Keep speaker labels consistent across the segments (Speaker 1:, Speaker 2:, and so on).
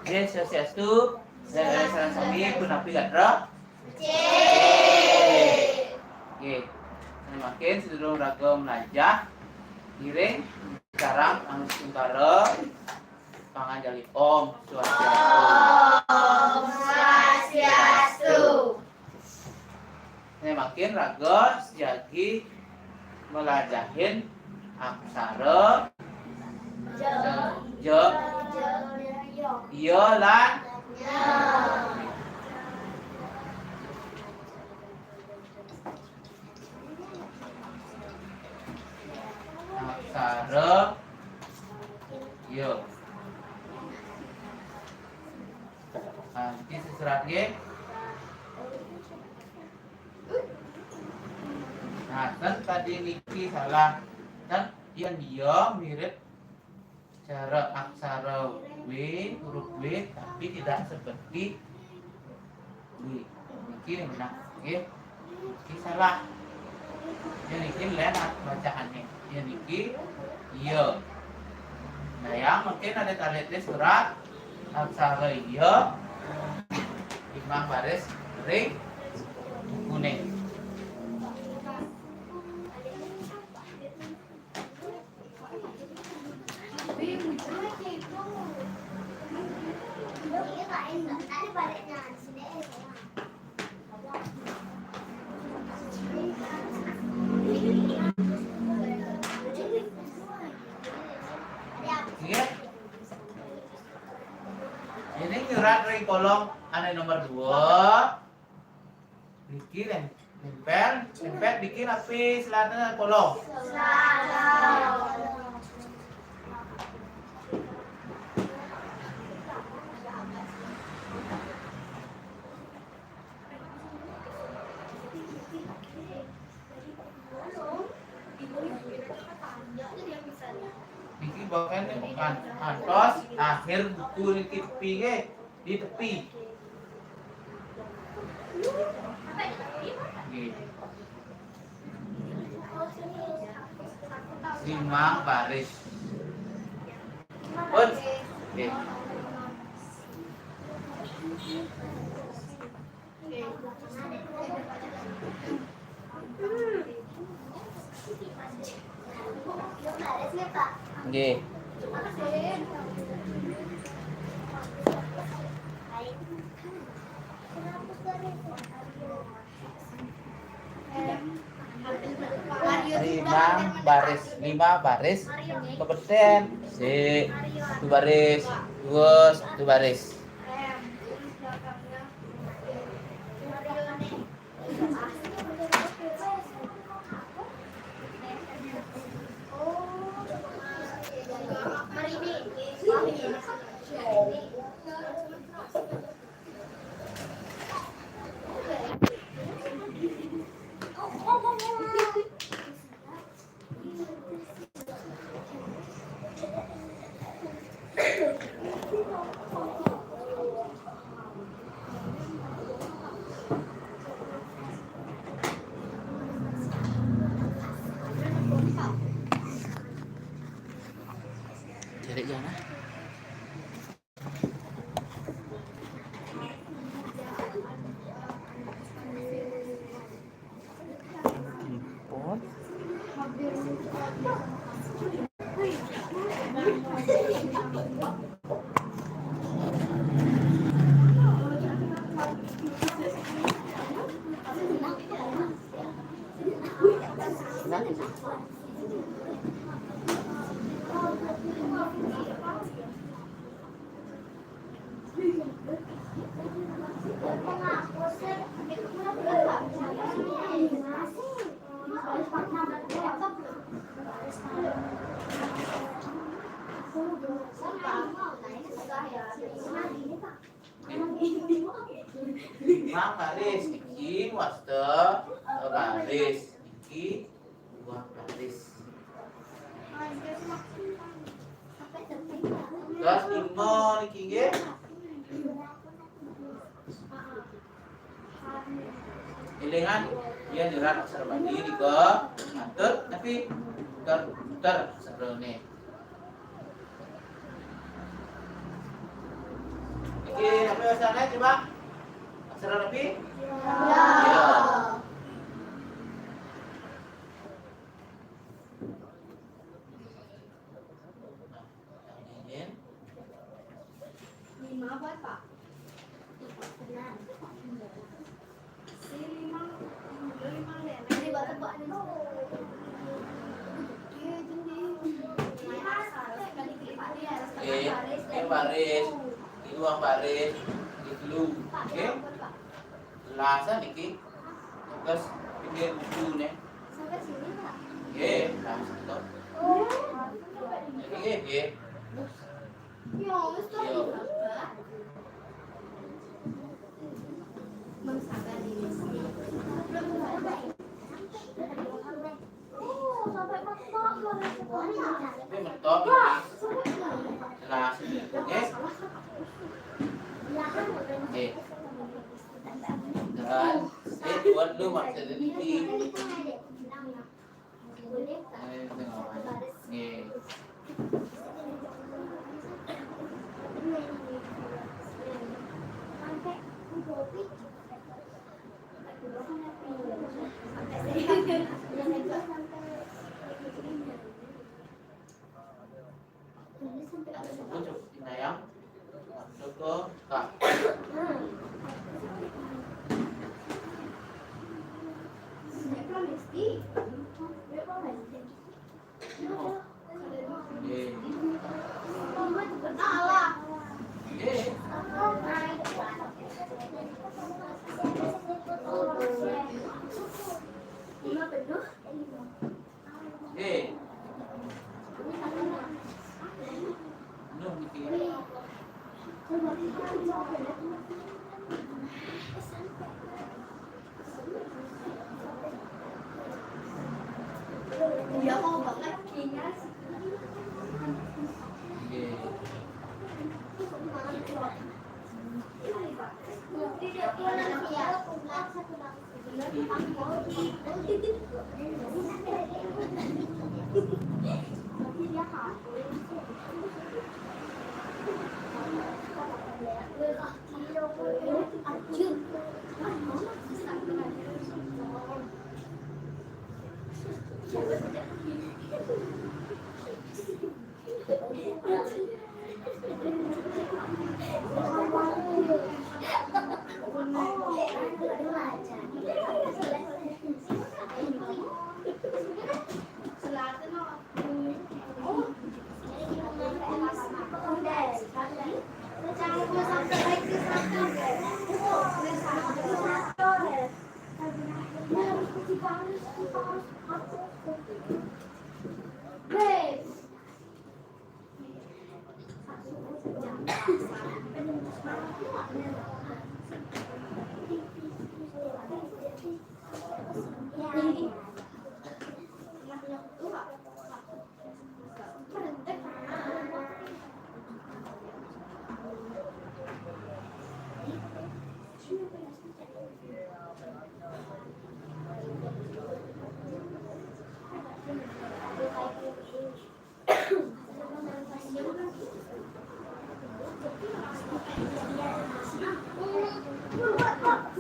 Speaker 1: J Swastiastu. Saya saran sami punapi gadra. Oke. Makin sedulur ragam najah. Giring sekarang anu sungkara pangajali Om Swastiastu. Saya makin raga sejagi melajahin aksara je iya lan aksara iya. Nanti seserat ge. Nah, kan tadi Niki salah. Kan yang dia mirip cara aksara W, huruf W, tapi tidak seperti W. Niki yang benar. Oke. Niki salah. Yang Niki lain bacaannya. Yang Niki iya. Nah, yang mungkin ada tanda surat aksara iya. 5 baris ring kuning. Ini nyurat dari kolom ane nomor 2. Bikin nempel bikin api selatan kolom. Bikin bahkan bukan antos akhir buku di tepi di tepi. Lima baris. Pun. Oke. Nggih. Lima baris kebeten si 1 baris 2 1 baris. Cari jana. Mang baris iki wasta baris iki 2 baris. Terus lima iki nggih. Ilingan dia nyerat aksara bandi ke ngatur tapi putar sarone. tulisannya coba. Aksara lebih?
Speaker 2: Ya.
Speaker 3: Lima apa Pak? Si lima deh.
Speaker 2: Nanti baca Pak.
Speaker 1: Baris, iluang baris, iklu, oke? Lasa niki, terus pinggir buku nih,
Speaker 2: Sampai sini Pak.
Speaker 1: langsung tuh, oke.
Speaker 2: Ya, mesti Bapak. Mengsabar diri sendiri. Belum sampai. Oh, sampai Bapak.
Speaker 1: Tapi mentok ini, langsung, oke? Dan buat lu maksudnya niki, nih. Cukup yang masuk ke kak.
Speaker 2: Dia mau banget kayaknya.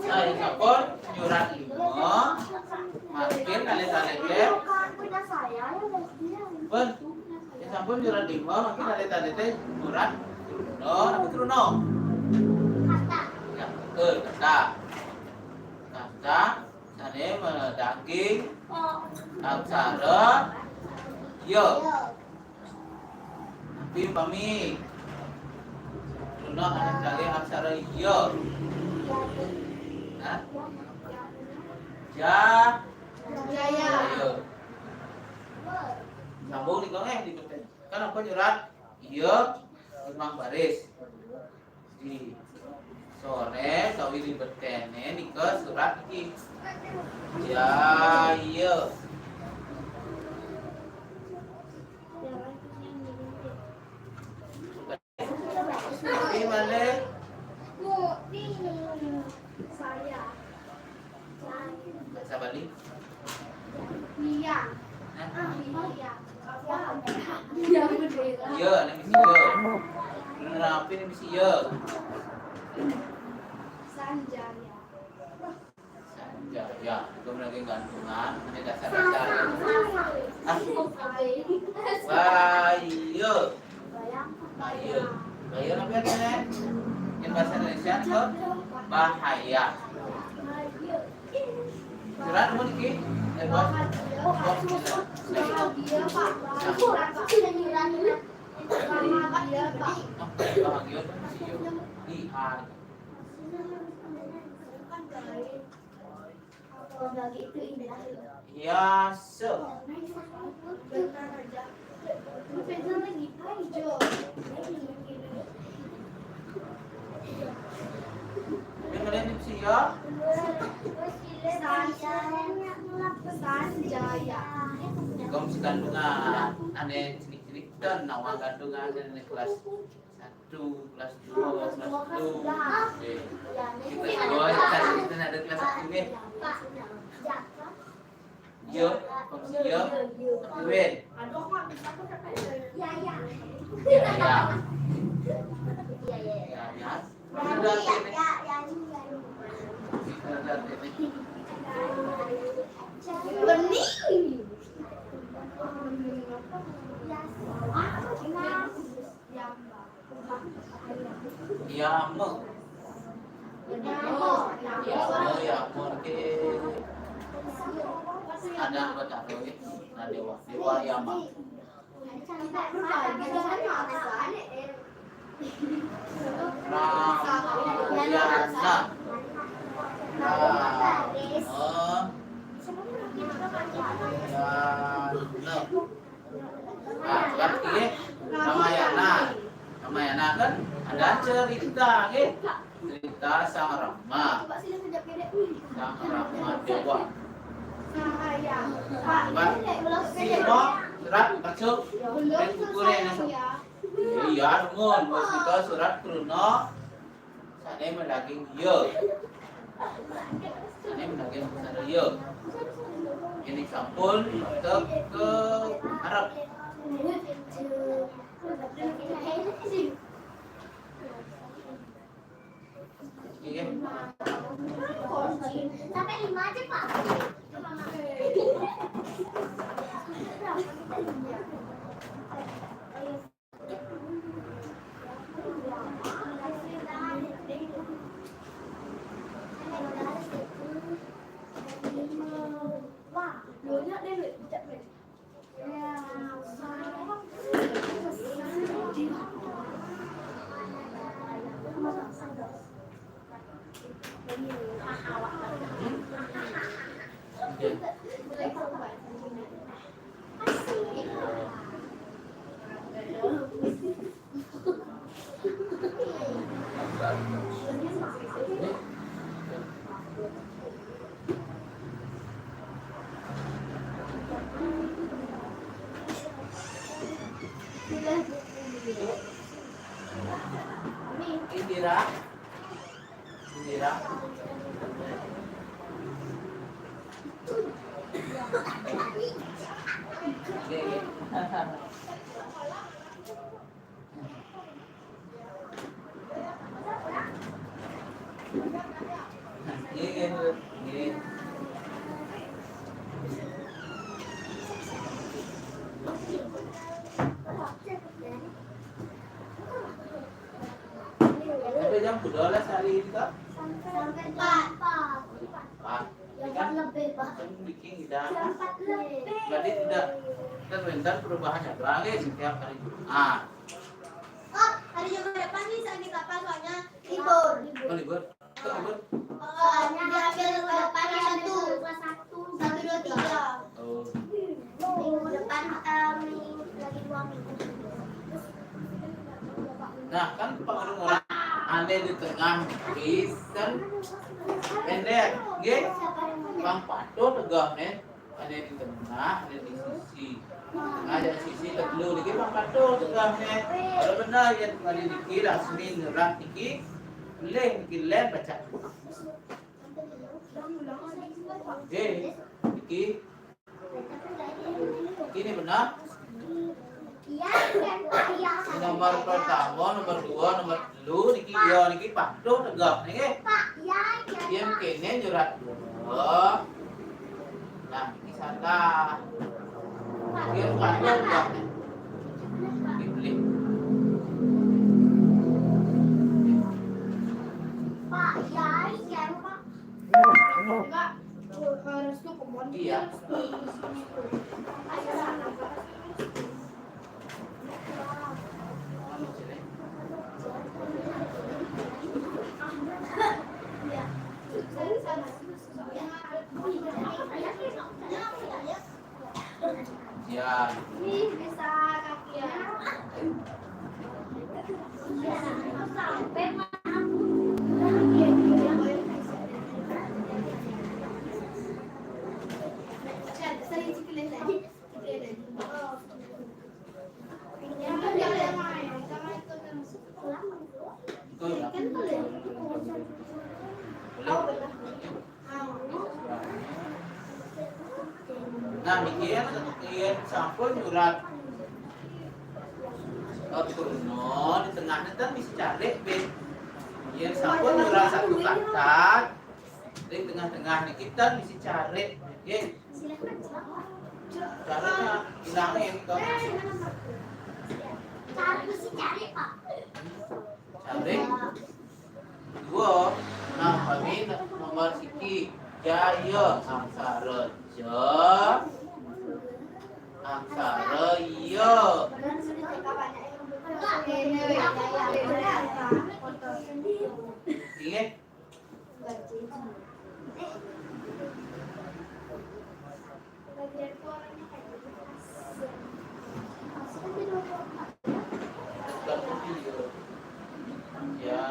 Speaker 2: Saya kapon nyurat lima, makin kali talete. Pun, ya sampun nyurat lima, makin kali talete nyurat no, nabi Truno. Ya, betul, kata. Kata, sana mendaging aksara yo. Nabi pami. Truno anak kali aksara yo. Hah?
Speaker 3: Jaya.
Speaker 1: Ayo. Sambung nih kong di beten. Kan aku nyurat iya limang baris. Di sore sawi di betene nih ke surat iki. Ya iya. Ini mana?
Speaker 2: Saya.
Speaker 1: Bahasa Bali.
Speaker 2: Iya.
Speaker 1: Hah?
Speaker 2: Iya.
Speaker 3: Yang berbeda.
Speaker 1: Iya, ini misi iya. Rapi ini misi iya.
Speaker 3: Sanjaya.
Speaker 1: Sanjaya. Itu lagi gantungan. Ini dasar-dasar. Bayu. Bayu. Bayu apa ya? Yang bahasa Indonesia itu bahaya. Surat apa nih? Bos.
Speaker 3: Bahagia Pak. Bahagia Pak.
Speaker 1: Bahagia Ihan.
Speaker 3: Itu indah.
Speaker 1: Ya, se.
Speaker 3: Benar aja. Pencet lagi hijau.
Speaker 1: Yang kalian sih ya?
Speaker 3: Sanjaya.
Speaker 1: Kamu si kandungan, aneh cilik-cilik dan nawang kandungan dari kelas 1, kelas 2, kelas 1. Kelas 2 kita ada kelas 1 nih. Yo, kamu si yo, Win. Ya, ya. Ya, ya. Sudah ini. Sudah ini.
Speaker 3: Bening.
Speaker 1: Yamu. Yamu ke ada baca tuh nah dewa Yama. Ramayana. Ramayana kan ada cerita gitu. Cerita sang Rama. Sang Rama dewa. Sino surat masuk iya mun masuk surat Bruno sana mendaging yo. Sana mendaging besar yo. Ini sampul ke Arab. Iya.
Speaker 3: Sampai 5 aja Pak.
Speaker 1: Indira. Sampai jam berapa hari ini kak?
Speaker 3: Sampai 4.
Speaker 1: Pak,
Speaker 3: Yang lebih Pak.
Speaker 1: kan bikin tidak.
Speaker 3: Sampai lebih.
Speaker 1: Berarti tidak terbentar perubahannya lagi setiap hari Jumat.
Speaker 3: Oh, hari Jumat depan nih sakit apa soalnya libur.
Speaker 1: Oh libur? Kok libur?
Speaker 3: Soalnya diambil ke depan kelas 1, 2, 3.
Speaker 1: Oh,
Speaker 3: Minggu depan lagi 2 minggu.
Speaker 1: nah kan pengaruh orang aneh di tengah bisa pendek, gitu. Bang Pato tegah nih, ada di tengah, ada di sisi. Ada sisi terlalu lagi Bang Pato tegah nih. Kalau benar yang kali dikira asli nerang tinggi, boleh dikira baca. Oke, ini benar.
Speaker 3: Iya, kan Pak. Iya.
Speaker 1: Nomor pertama, nomor 2, nomor 3 niki yo niki patuh tegap niki.
Speaker 3: Pak, iya, iya.
Speaker 1: Dia kene nyurat dulu. Nah, ini salah. Dia patuh tegap. Dibeli.
Speaker 3: Pak, iya, iya, Pak.
Speaker 4: Enggak, harus tuh kebun.
Speaker 1: Iya. Ya.
Speaker 3: Ini bisa kaki ya. Sampai
Speaker 1: Itu ya. Boleh. Nah, mikir sampun nyurat. Turun di tengahnya kan bisa cari ben. Mikir sampun nyurat satu kata. Di tengah-tengah nih kita bisa cari. Ya, caranya hilangin kok.
Speaker 3: cari Pak.
Speaker 1: Cari. Dua. Nah, kami nomor siki. Jaya angsara iya. Ingat? Ya.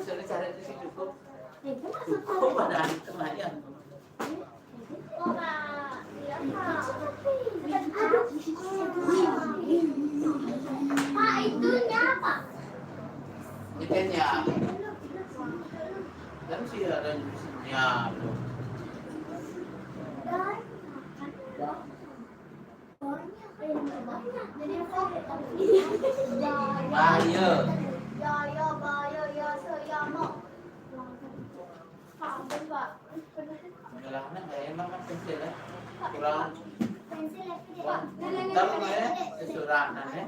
Speaker 1: Sudah cari di situ cukup. Kok pada hari tengahnya?
Speaker 3: Pak, itunya apa?
Speaker 1: Ikannya. Dan sih ada mesinnya. Bayo. Bilangnya nggak emang kan pensil ya. Kurang. Tahu nggak ya? Kesurahan ya.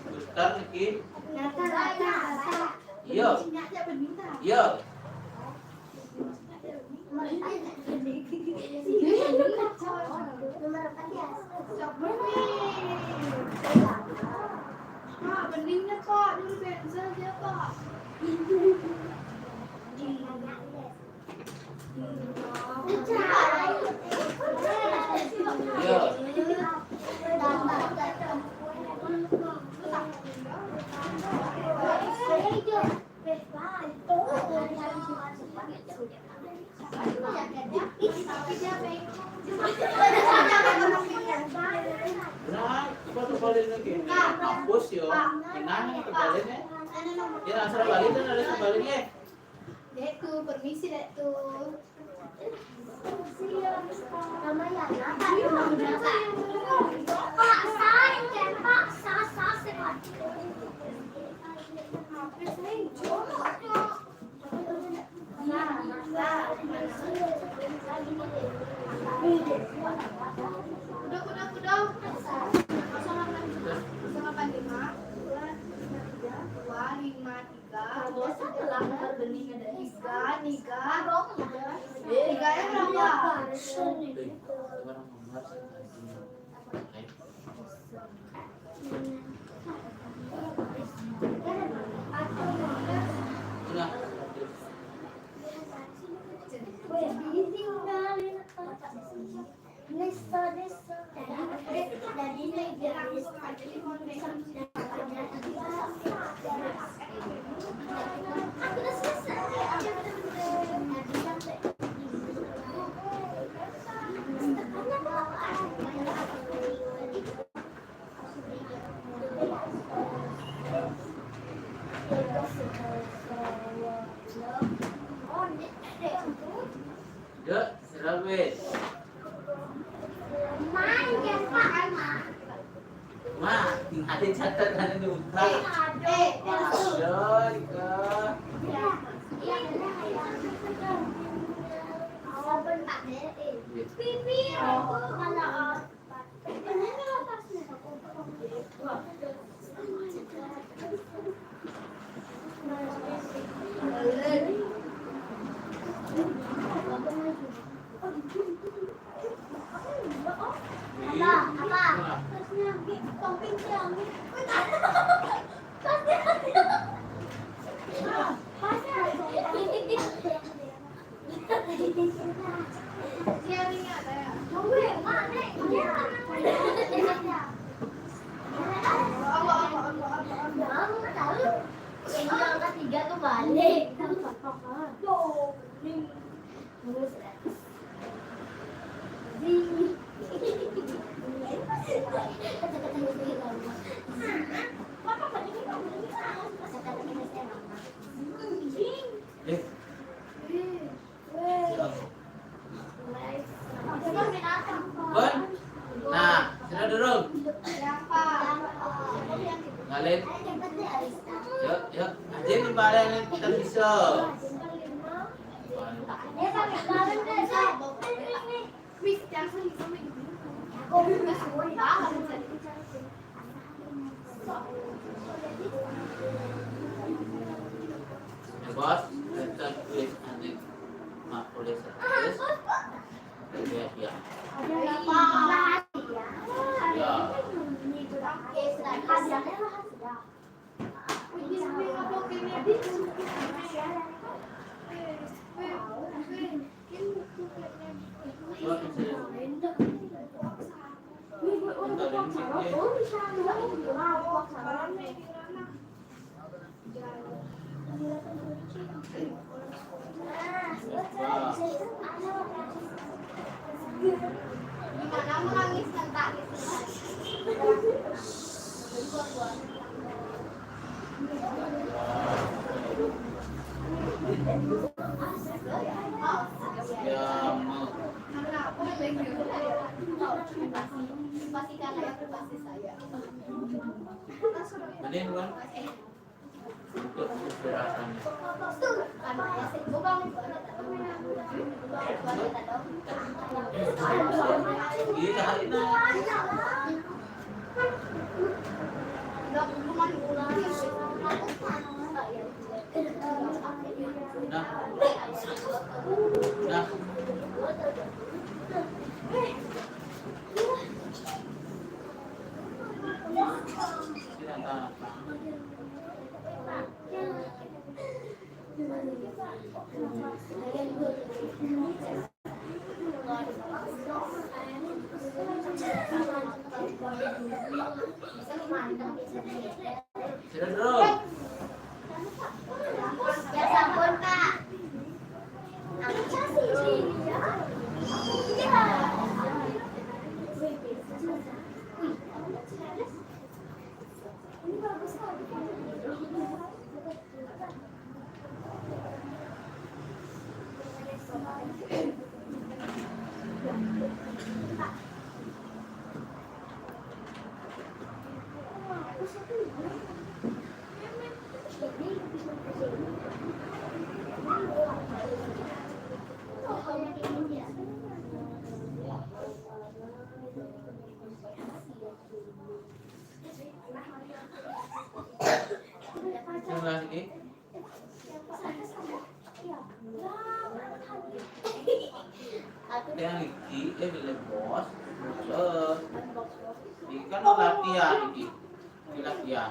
Speaker 1: Putar lagi. Iya. Iya.
Speaker 4: Pak, beningnya Pak, dulu pensil dia Pak.
Speaker 1: Iya. Nah, coba tebalin lagi. Hapus yo. Gimana tebalinnya? Ya, asal balik dan ada tebalinnya.
Speaker 4: Dek tuh, permisi Dek tuh. Udah. 085 253 3 3 3 berapa?
Speaker 1: Dek, sudah wes. Ma, ada catatan di utara. Doi ke. Bon. Nah, sudah duduk. Ngalir. Yuk, yuk. Aja di balik kita bisa. Bos, kita tulis nanti mak boleh servis. Ya, ya. Ya.
Speaker 3: Gimana menangis tentang
Speaker 1: Ya, mau.
Speaker 3: Pastikan saya pasti saya.
Speaker 1: Mending kan untuk istirahatnya. Iya, hari ini. Nah, nah. Tidak tahu. Sudah duduk.
Speaker 3: Ya sampun, Kak.
Speaker 1: Sebelah sini.
Speaker 3: Aku
Speaker 1: yang iki bila bos ini kan latihan ini latihan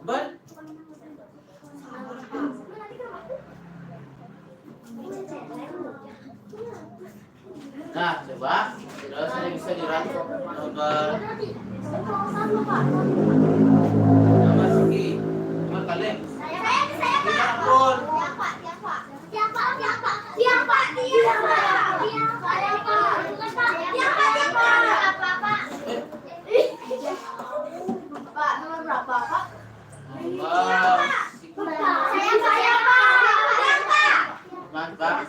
Speaker 1: ben nah coba terus saya bisa dirangkum nomor segi nomor kalian pun mantap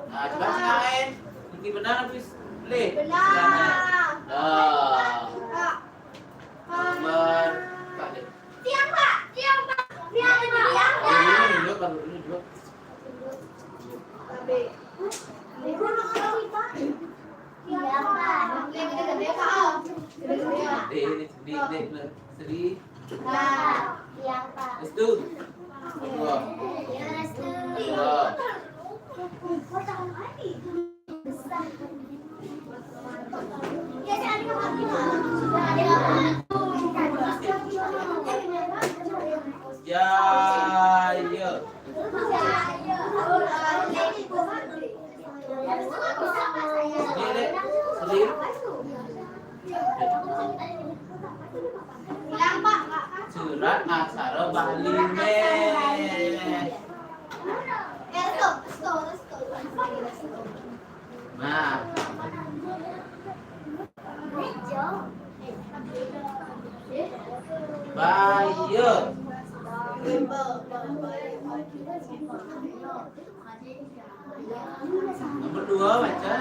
Speaker 1: nah, coba sengain. Ini benar habis. Le. Nomor kali.
Speaker 3: Tiang, Pak. Tiang.
Speaker 1: Ini dulu baru ini dulu. Seri. Restu. Dua. Jaya. Surat aksara Bali nah Bayu nomor 2 baca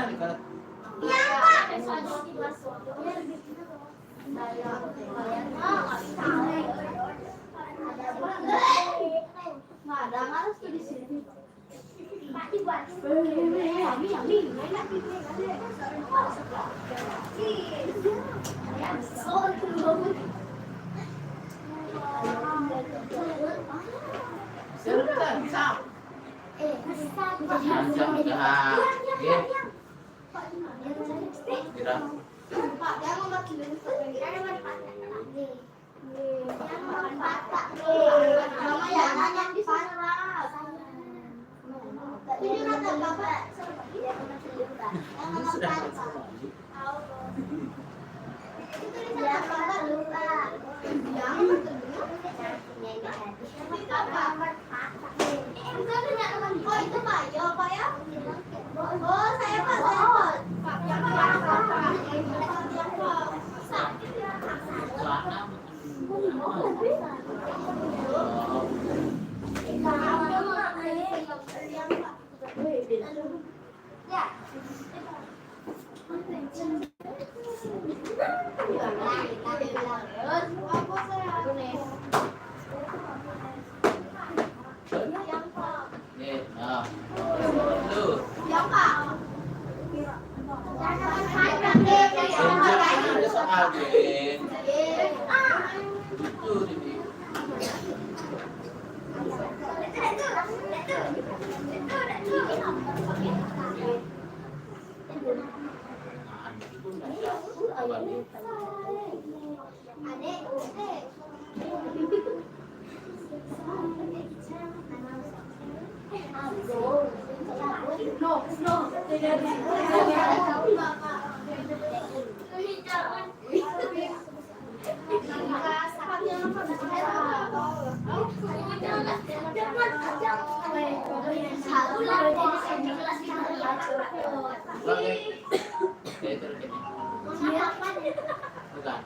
Speaker 1: Bukan,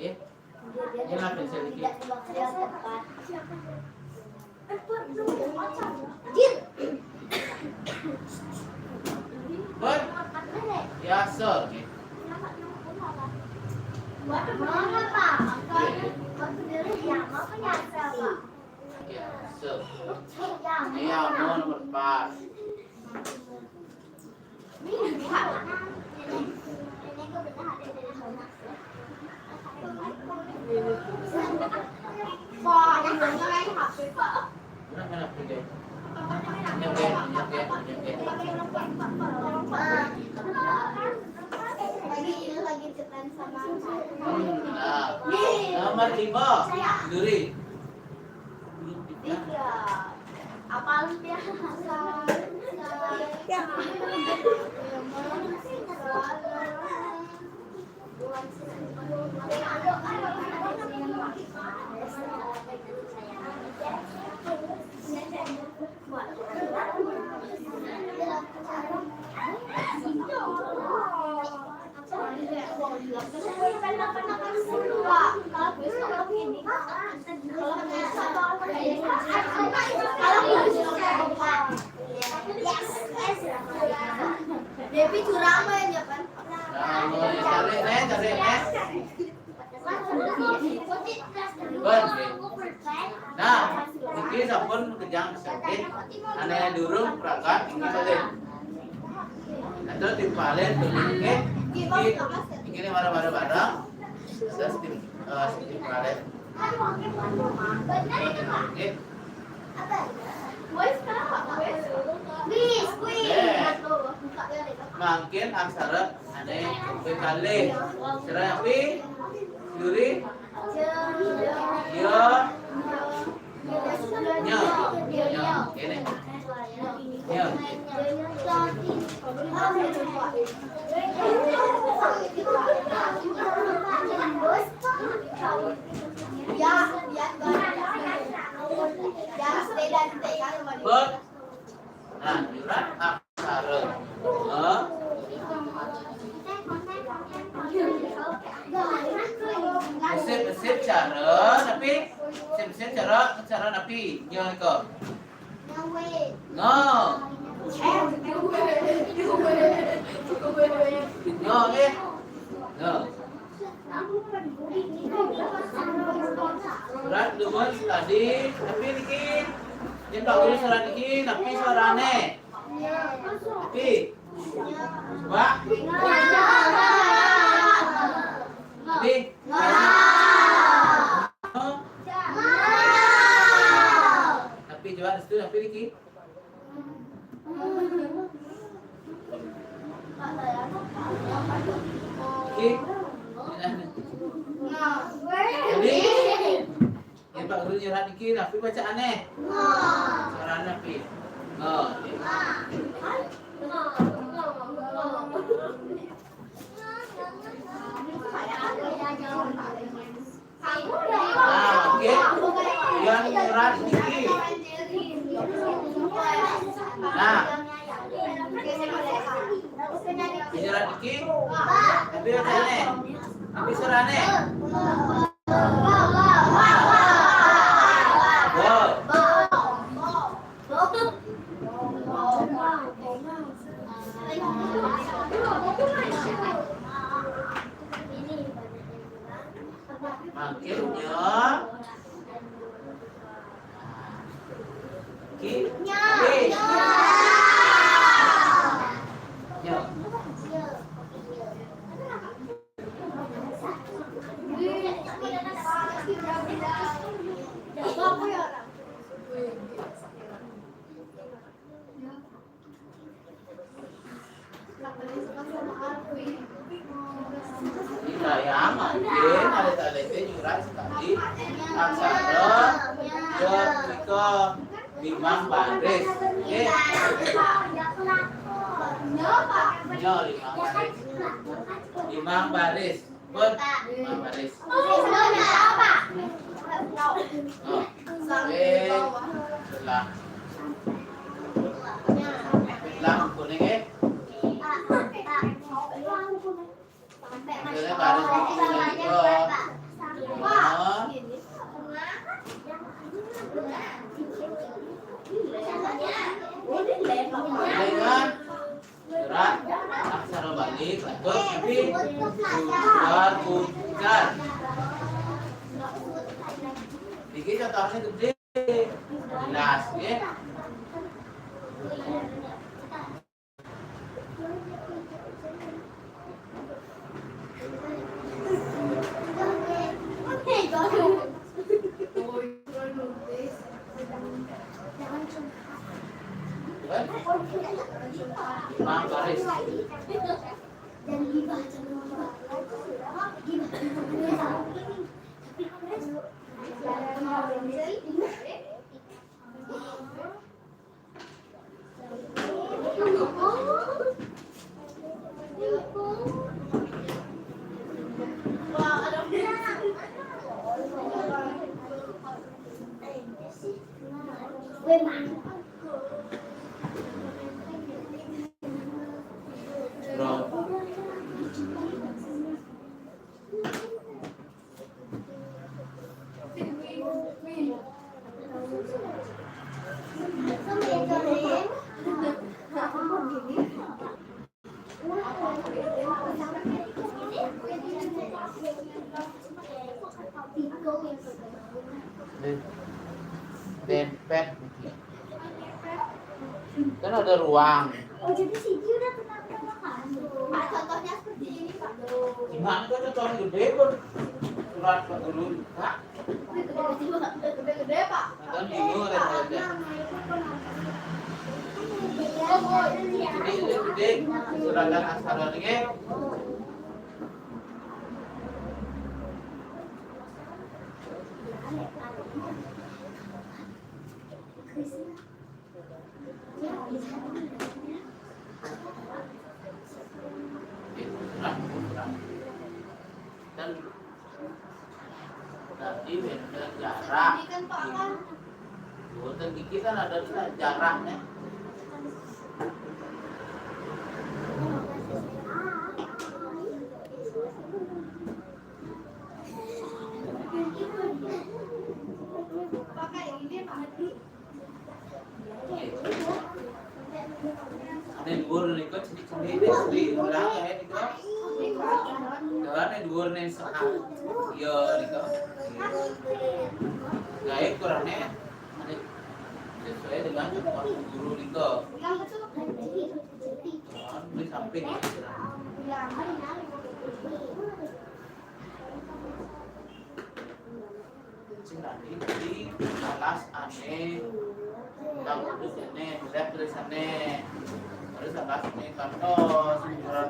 Speaker 1: ya. Ini lah pensil dikit. Bon, biasa ni.
Speaker 3: Mana Pak? Kau sendiri yang apa nyasa Pak?
Speaker 1: Biasa.
Speaker 3: Yang
Speaker 1: Ni yang nomor 4.
Speaker 3: Pak, yang lain HP Pak.
Speaker 1: Mana pergi?
Speaker 3: Lagi cetan sama
Speaker 1: Nah, nomor 5. Duri.
Speaker 3: tiga. Apa lu dia? Devi curang main ya kan?
Speaker 1: Cari nih. Nah, iki sampun kejang sedikit. Ane durung perangkat iki sedikit. Atau timpalin sedikit. Iki marah-marah bareng. Terus timpalin. Oke. Makin aksara ane bekale. Serai api. Duri. Yo. Nyo. Ini. Nyo. Bot. Nah, yuran aksara. Sip cara tapi sip cara napi nyo ko. No. No eh. No. Surat dumun tadi tapi niki yen tak urus surat niki napi suarane. Tapi coba. Tapi tapi coba situ tapi niki. Niki. Jadi yang Pak Guru nyurat niki Nafi baca aneh. Suara Nafi. Oh. Nah, oke. Yang nyurat niki. Nah. Nyurat niki. Tapi baca aneh. Tapi suara aneh. Makinnya sayang mungkin ada nyurat sekali aksara ketika limang baris. Oke. Nyo limang baris. Pun 5 baris. Sebelah kuning ya. Baris kuning. dengan surat aksara balik lanjut nanti surat ujar. Ini contohnya gede, jelas ya. Mang baris.
Speaker 3: Dan gibah jangan gibah. Dempet kan ada ruang. Oh jadi Siti udah pernah makan. Pak contohnya seperti ini Pak.
Speaker 1: Gimana kan contohnya gede pun surat Pak Guru Pak.
Speaker 4: Gede-gede Pak.
Speaker 1: Kan bingung kan aja. Gede surat dan aksara lagi. Dan tadi beda jarak.
Speaker 4: Ini kan Pak kan.
Speaker 1: Bukan gigi kan ada jaraknya.
Speaker 4: Pakai ini Pak.
Speaker 1: Ada dua nih kok sedikit ulang ya nih kok. Ada dua nih setengah. Yo nih kok. Gaya kurangnya ada sesuai dengan waktu guru nih kok. Ini sampai di di kelas aneh tak duduk aneh tidak tulisannya harus kelas aneh kantos sembilan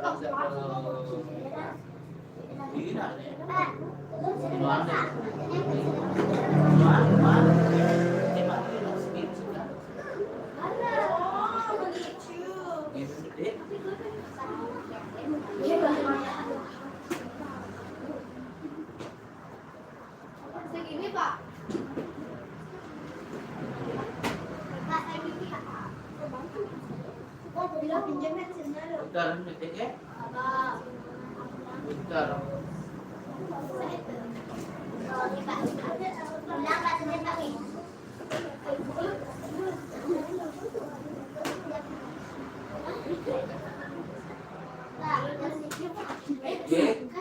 Speaker 1: ini aneh itu aneh ini mati sedikit sudah itu gede
Speaker 4: Segini Pak.
Speaker 1: putar metiknya putar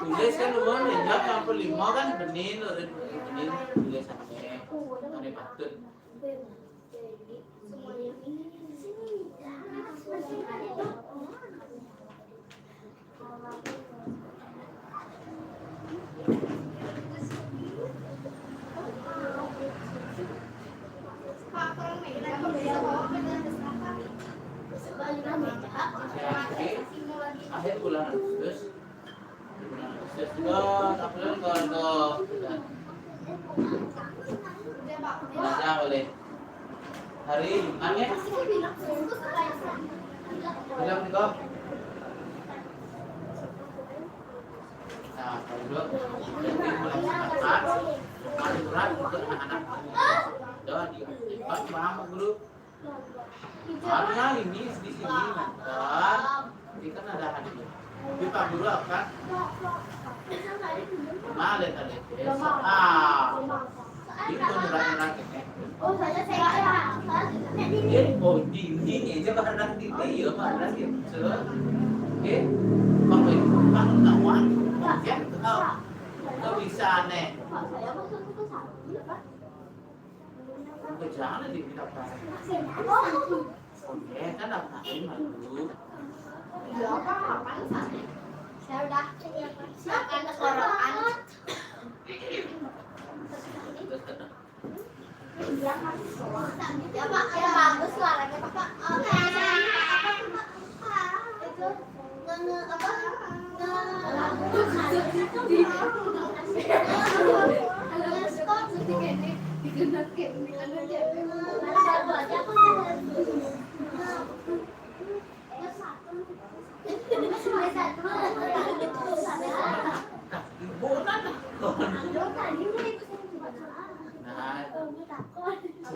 Speaker 1: tulisan luar banyak yang lima kan benih tulisannya ada patut
Speaker 4: Pak kurang nih. Apa beda bawa dengan apa?
Speaker 1: akhir bulan Agustus juga April kalau baca oleh hari Jumatnya bilang nih kok nah kalau jadi melaksanakan aturan untuk anak-anak doa dia Pak paham guru hanya ini di sini dan ini kan ada hadiah tapi Pak Guru akan malah tadi itu nyerah-nyerah ini
Speaker 3: Oh, saya
Speaker 1: dinding aja barang dinding ya barang gitu. Oke, kalau itu kan lawan, ya nggak bisa aneh.
Speaker 3: Pak, saya masuk ke sana, Pak.
Speaker 1: Ke jalan di kita barang.
Speaker 3: Oh,
Speaker 1: Oke, kan ngapain malu?
Speaker 4: Iya, Pak, kapan sana?
Speaker 3: saya udah siapkan tenggorokan. Ya Pak, ya bagus suaranya Pak. Oke, apa tuh Pak? Itu apa?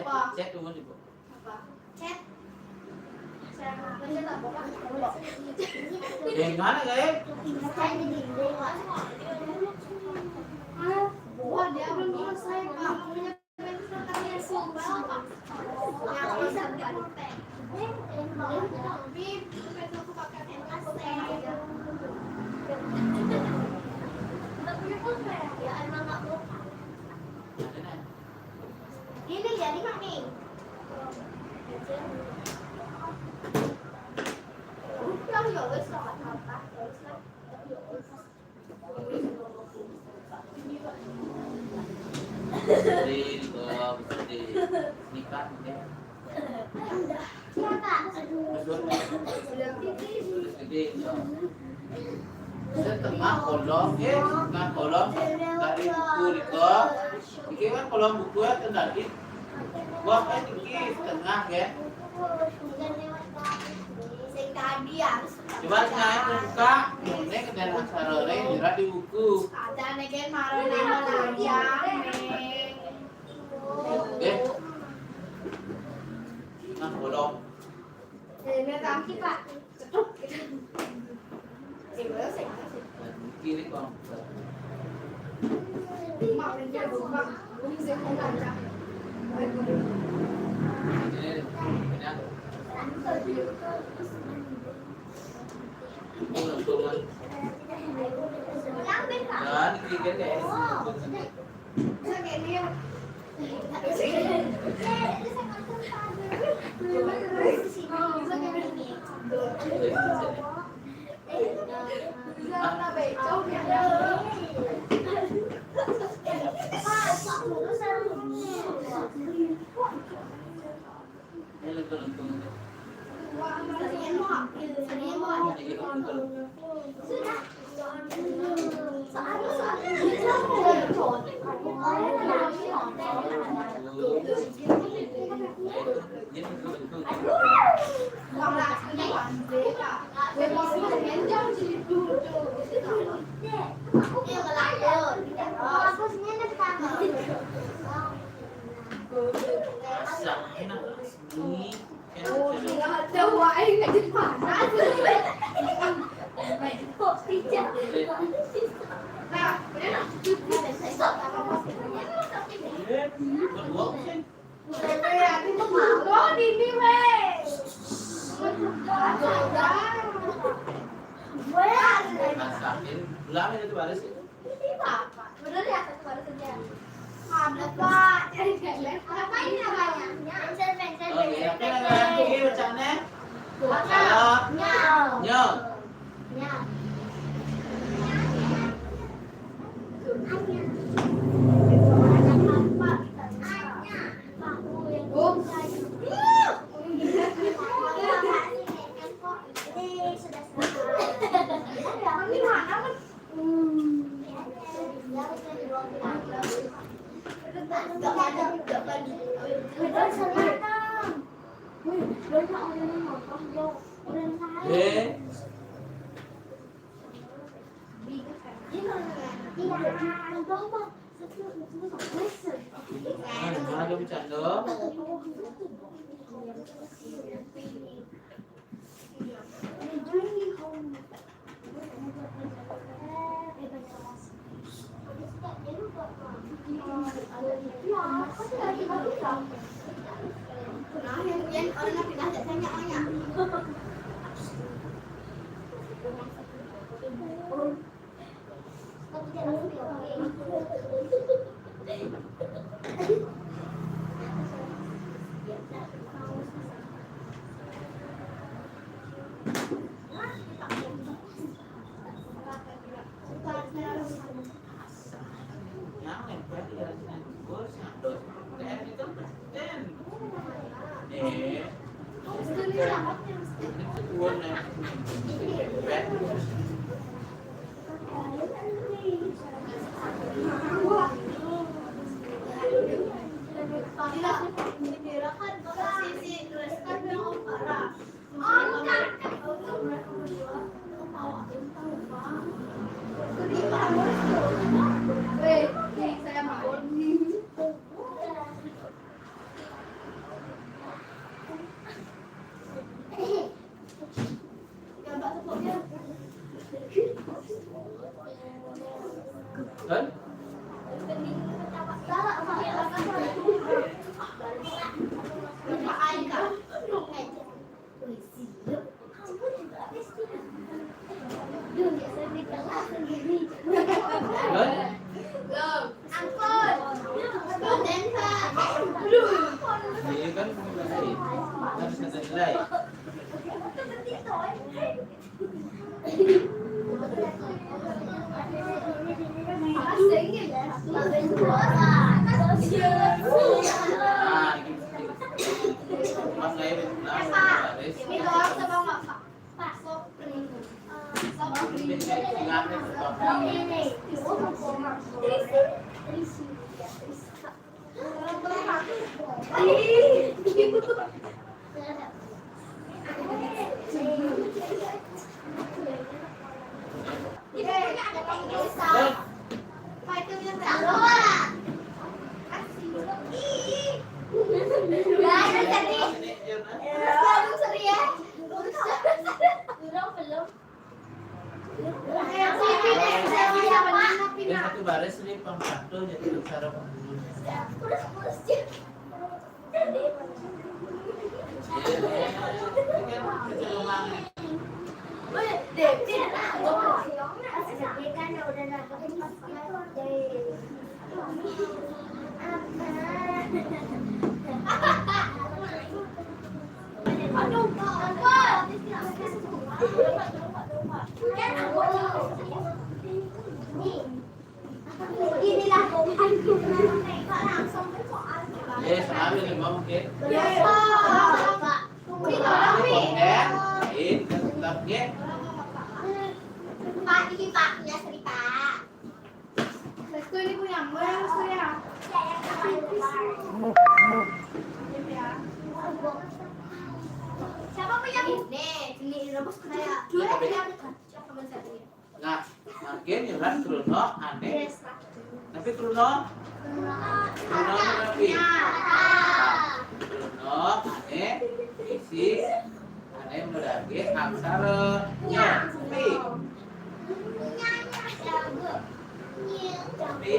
Speaker 1: Nah, cek dulu nih bu.
Speaker 3: Chat.
Speaker 1: Yang mana guys?
Speaker 4: Wah, dia belum selesai, Pak. Punya bentuknya sumpah, Pak. Yang bisa dipakai. Bib, besok pakai
Speaker 3: Ini jadi mami. Udah ya wes apa?
Speaker 1: Di nikah nih.
Speaker 3: Siapa?
Speaker 1: Setengah kolom, setengah kolom dari buku Riko. Ini kan kolom buku ya tadi. Gua kan ini setengah ya.
Speaker 3: Sing tadi harus.
Speaker 1: Coba saya buka, ini ke dalam sarore jerat di buku.
Speaker 4: ada negen marah nama ya,
Speaker 1: Oke. Nah kolom.
Speaker 4: Ini kaki Pak. Cetuk.
Speaker 1: Kiri kolom.
Speaker 4: Mau dia buka, bisa baca.
Speaker 1: Ini kolom. Dan kiri guys.
Speaker 4: Bisa kayak dia.
Speaker 1: Ulangin itu baris.
Speaker 3: Bener ya satu baru saja.
Speaker 4: Ada Pak, cari jalan.
Speaker 3: Apa ini namanya? Pencet.
Speaker 1: Oh iya, apa lagi bacanya?
Speaker 3: Nyal.
Speaker 1: Nyol.
Speaker 3: Nyal.
Speaker 1: Mana dia bercanda?
Speaker 3: Kenapa? yang orangnya pindah saya nanya.
Speaker 1: Yang nempel di atas bus, dos beten itu beten. Ini kedua nempel.
Speaker 3: Saya mau. Gambar tepuknya.
Speaker 1: Kan? Kan? Ini kan nilai. Harus ada nilai. Nah, ini pas saya satu baris ini pangkatu jadi cara pembuluh.
Speaker 3: Inilah Tuhanku langsung ke soal.
Speaker 1: Ambil 5 mungkin.
Speaker 3: Pak.
Speaker 1: Tetap ya.
Speaker 3: Pak, ini Pak, ya seri Pak.
Speaker 4: Restu ini punya mbak ya, Restu ya.
Speaker 3: Siapa punya ini? Ini rebus kayak dua punya.
Speaker 1: Nah, makin nyurat Truno aneh. Tapi Truno tapi Truno aneh isi aneh berarti aksara nya. Tapi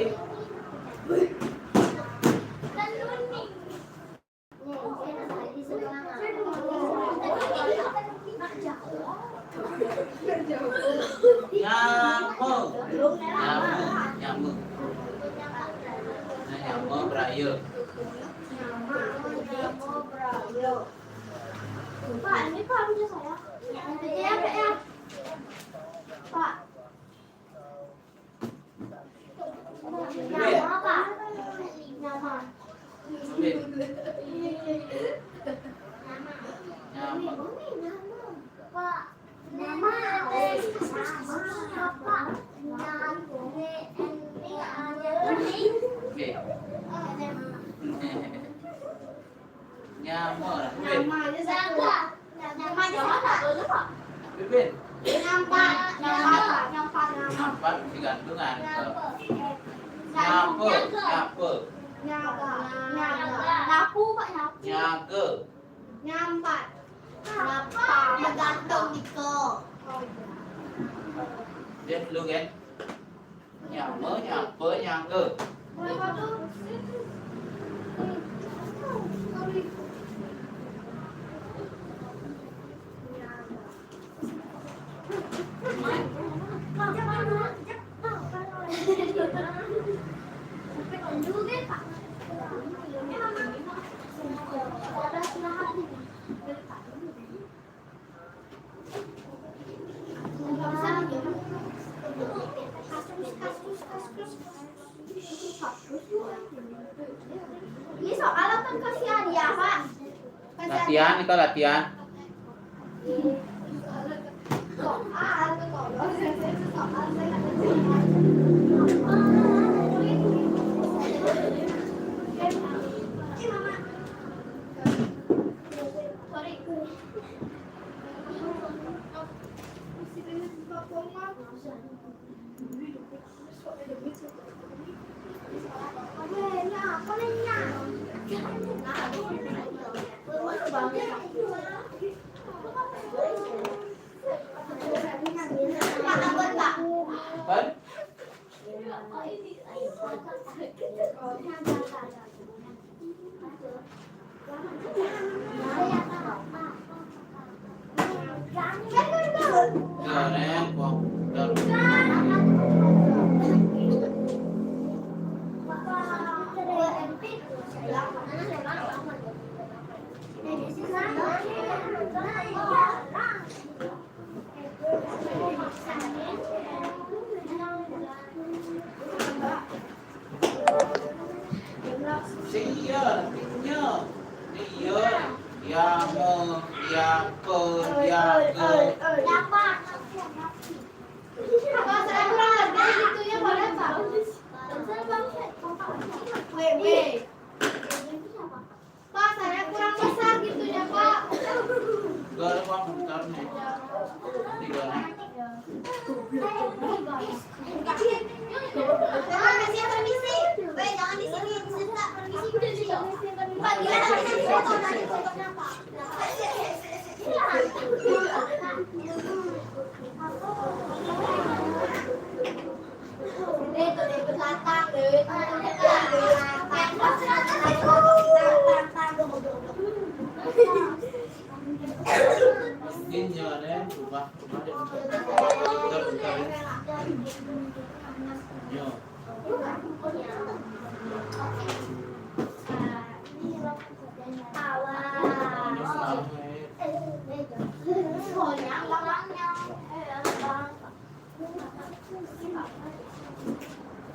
Speaker 1: nyamuk berayu.
Speaker 3: Pak, ini Pak punya saya. Ya, Pak ya. Pak. Nama Pak. Nama.
Speaker 1: Nyamuk.
Speaker 3: Pak. Nama. Pak.
Speaker 1: Nyamuk.
Speaker 3: Namanya Zaga. Namanya satu Pak.
Speaker 1: Bibin.
Speaker 3: Nampak.
Speaker 1: Nampak digantungan. Nyamuk.
Speaker 3: Nyapu Pak, nyapu.
Speaker 1: Nyaga.
Speaker 3: Nyampat. Nampak. Menggantung di ke.
Speaker 1: Lihat dulu kan. Nyamuk, nyape, nyaga. latihan, Niko latihan. Apa? Jangan buang. Iya, yang ke, yang ke.
Speaker 3: Pak, saya kurang lebih gitunya boleh, Pak? Pak, saya kurang besar gitunya, Pak.
Speaker 1: Gak ada uang bentar nih. Tiga nih.
Speaker 3: Jangan kasih permisi. Weh, jangan di sini. Minta permisi. Pak, gimana bisa foto dari fotonya, Pak? Itu deh belakang deh.
Speaker 1: Ini jalannya rumah deh. Bentar. Yo.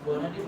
Speaker 1: Buana di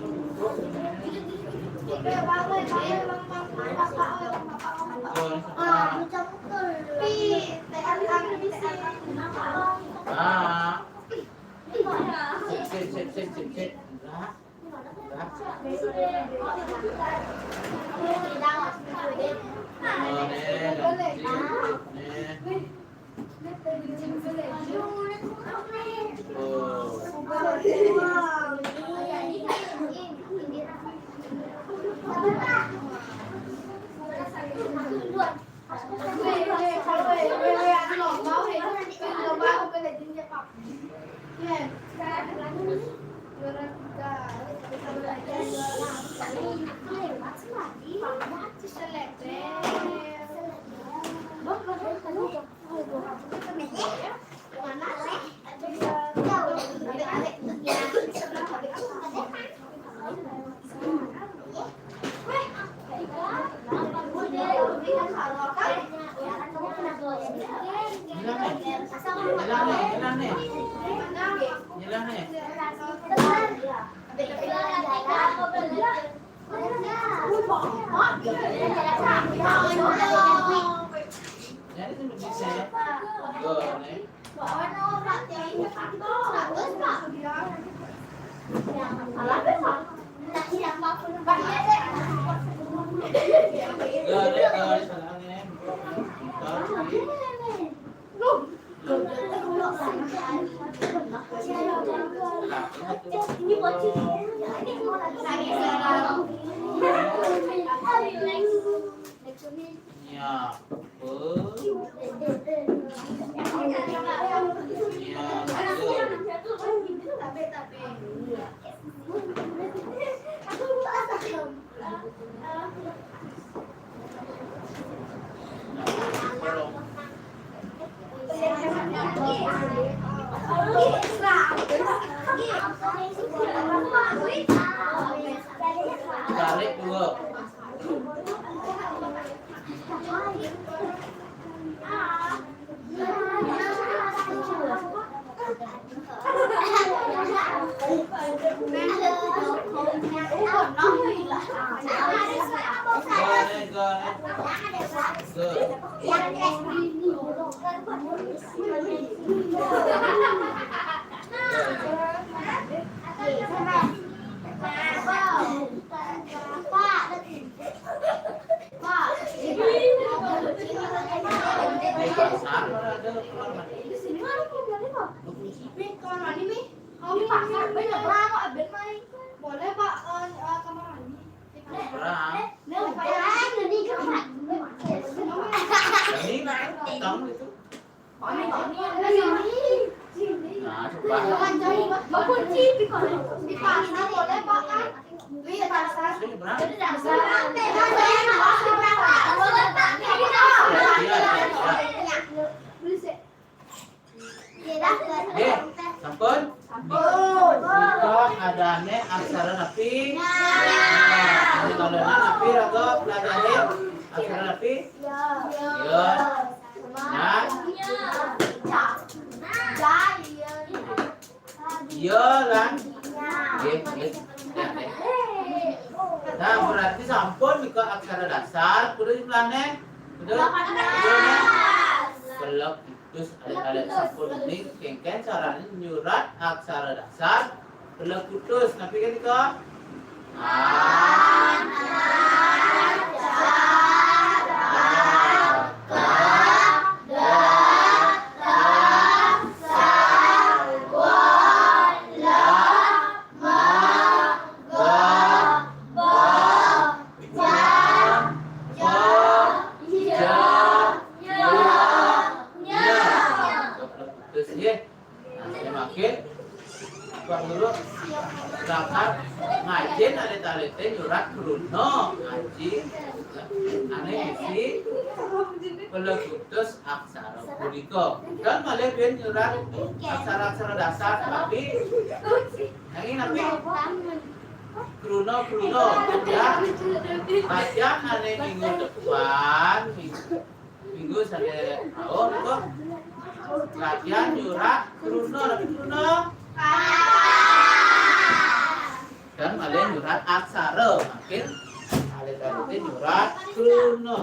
Speaker 1: Tarik dulu. Go.
Speaker 3: pasar banyak lah kok abis main.
Speaker 4: Boleh Pak kamar mandi.
Speaker 1: Perang.
Speaker 3: Nah, kayak jadi kan.
Speaker 1: Ini tang itu. Nah, coba.
Speaker 3: Mau kunci di pasar boleh Pak kan? Iya pasar.
Speaker 1: Sini berang.
Speaker 3: Jadi dasar.
Speaker 1: Sampun. Jika adanya aksara napi. Ini kalau napi raga pelajarin aksara napi. Ya. Nah. Ya lan. Nah, berarti sampun jika aksara dasar kudu dipelane. Kudu. Kalau terus ada sampun ini kengken caranya nyurat aksara dasar kalau putus tapi kan itu ngajin alit-alite nyurat bruno ngaji ane isi peleputus aksara punika dan malah biar nyurat aksara-aksara dasar tapi yang ini napi bruno ya latihan ane minggu depan minggu sampai tahun kok latihan nyurat bruno dan kalian nyurat aksara makin kalian nyurat kruno